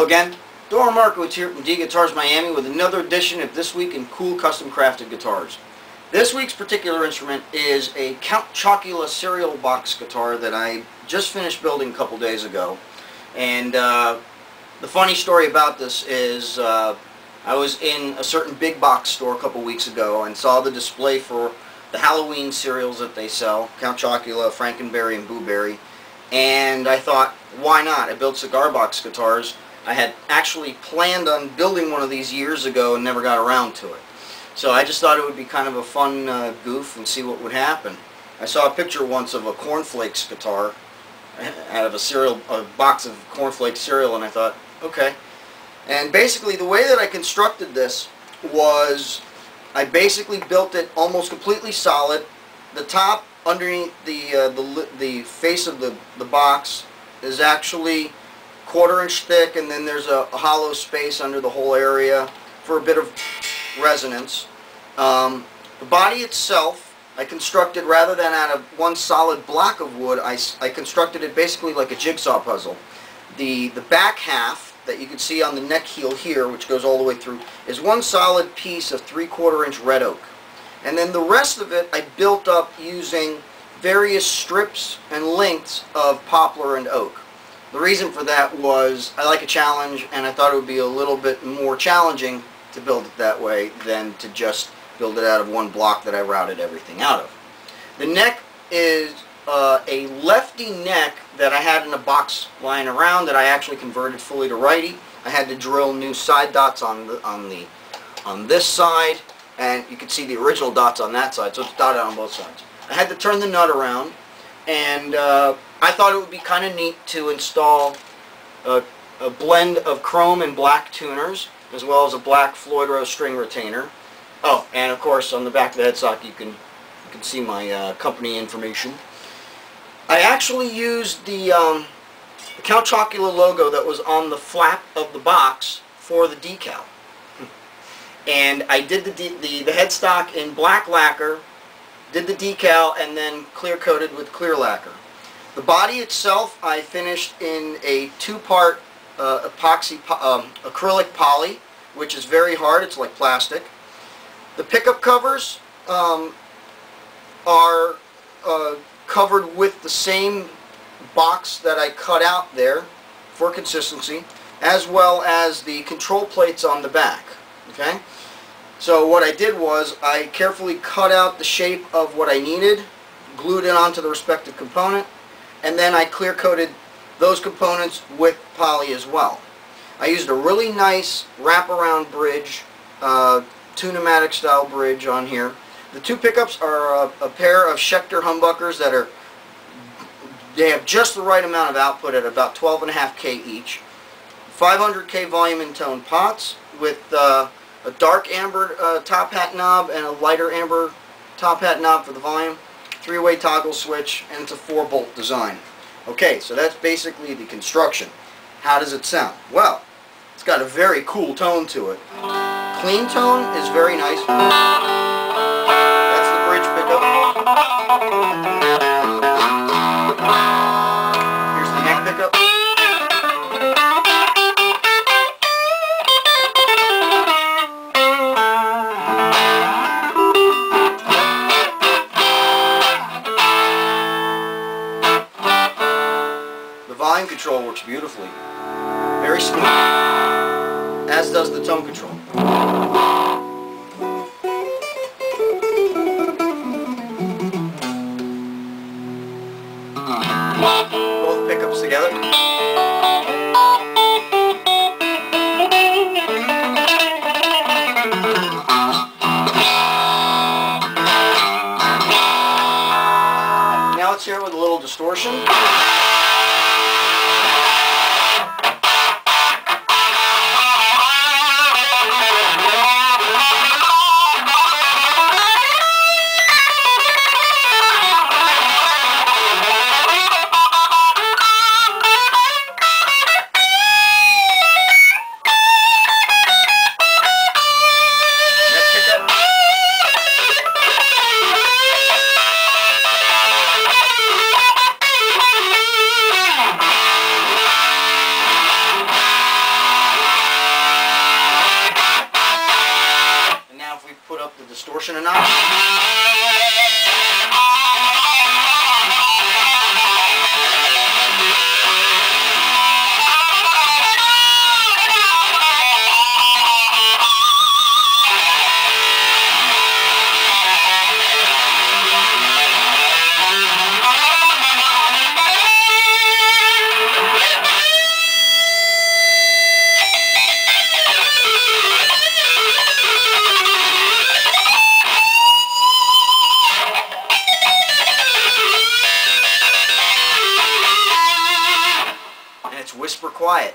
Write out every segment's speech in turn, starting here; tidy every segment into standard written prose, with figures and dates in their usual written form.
Hello again. Dora Markowitz here from D Guitars Miami with another edition of This Week in Cool Custom Crafted Guitars. This week's particular instrument is a Count Chocula cereal box guitar that I just finished building a couple days ago. And the funny story about this is I was in a certain big box store a couple weeks ago and saw the display for the Halloween cereals that they sell, Count Chocula, Frankenberry, and Blueberry. And I thought, why not? I built cigar box guitars. I had actually planned on building one of these years ago and never got around to it. So I just thought it would be kind of a fun goof and see what would happen. I saw a picture once of a cornflakes guitar out of a box of cornflakes cereal, and I thought, okay. And basically the way that I constructed this was I basically built it almost completely solid. The top underneath the face of the box is actually 1/4 inch thick, and then there's a hollow space under the whole area for a bit of resonance. The body itself I constructed, rather than out of one solid block of wood, I constructed it basically like a jigsaw puzzle. The back half that you can see on the neck heel here, which goes all the way through, is one solid piece of 3/4 inch red oak. And then the rest of it I built up using various strips and lengths of poplar and oak. The reason for that was I like a challenge, and I thought it would be a little bit more challenging to build it that way than to just build it out of one block that I routed everything out of. The neck is a lefty neck that I had in a box lying around that I actually converted fully to righty. I had to drill new side dots on this side, and you can see the original dots on that side, so it's dotted on both sides. I had to turn the nut around, and I thought it would be kind of neat to install a blend of chrome and black tuners, as well as a black Floyd Rose string retainer. Oh, and of course on the back of the headstock you can see my company information. I actually used the Count Chocula logo that was on the flap of the box for the decal. And I did the headstock in black lacquer, did the decal, and then clear coated with clear lacquer. The body itself I finished in a two-part epoxy acrylic poly, which is very hard. It's like plastic. The pickup covers are covered with the same box that I cut out there for consistency, as well as the control plates on the back. Okay? So what I did was I carefully cut out the shape of what I needed, glued it onto the respective component, and then I clear coated those components with poly as well. I used a really nice wraparound bridge, Tune-O-Matic style bridge on here. The two pickups are a pair of Schecter humbuckers that they have just the right amount of output at about 12.5K each. 500K volume and tone pots with a dark amber top hat knob and a lighter amber top hat knob for the volume. 3-way toggle switch, and it's a 4-bolt design. Okay, so that's basically the construction. How does it sound? Well, it's got a very cool tone to it. Clean tone is very nice. That's the bridge pickup. Here's the neck pickup. Volume control works beautifully. Very smooth. As does the tone control. Both pickups together. Now let's hear it with a little distortion. distortion a notch. It's whisper quiet.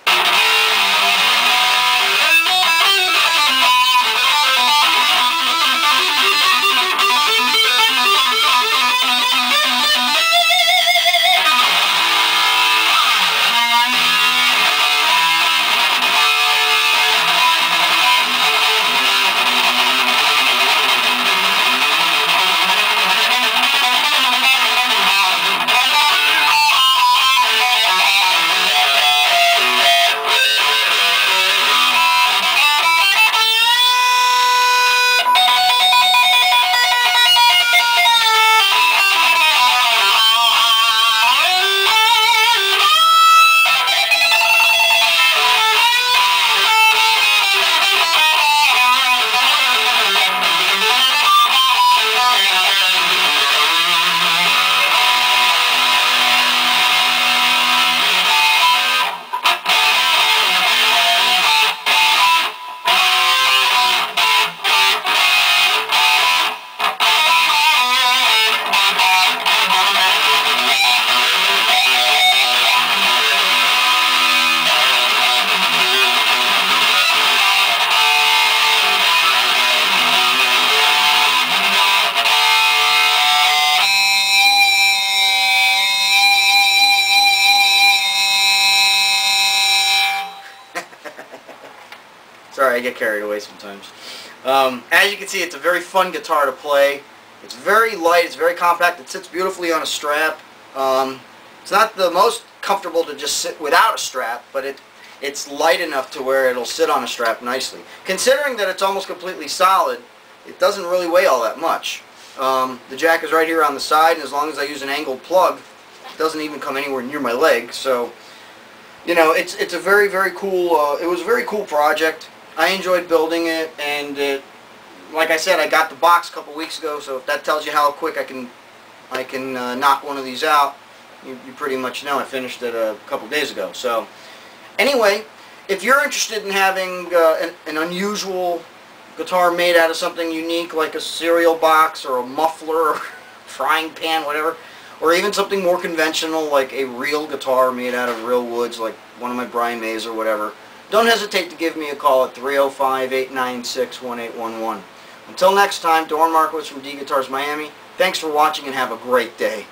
Sorry, I get carried away sometimes. As you can see, it's a very fun guitar to play. It's very light, it's very compact, it sits beautifully on a strap. It's not the most comfortable to just sit without a strap, but it's light enough to where it'll sit on a strap nicely. Considering that it's almost completely solid, it doesn't really weigh all that much. The jack is right here on the side, and as long as I use an angled plug, it doesn't even come anywhere near my leg. So, you know, it's a very, very cool, it was a very cool project. I enjoyed building it, and like I said, I got the box a couple weeks ago, so if that tells you how quick I can knock one of these out, you pretty much know I finished it a couple days ago. So anyway, if you're interested in having an unusual guitar made out of something unique like a cereal box or a muffler or frying pan, whatever, or even something more conventional like a real guitar made out of real woods like one of my Brian Mays or whatever, don't hesitate to give me a call at 305-896-1811. Until next time, Doran Markowitz from D Guitars Miami. Thanks for watching and have a great day.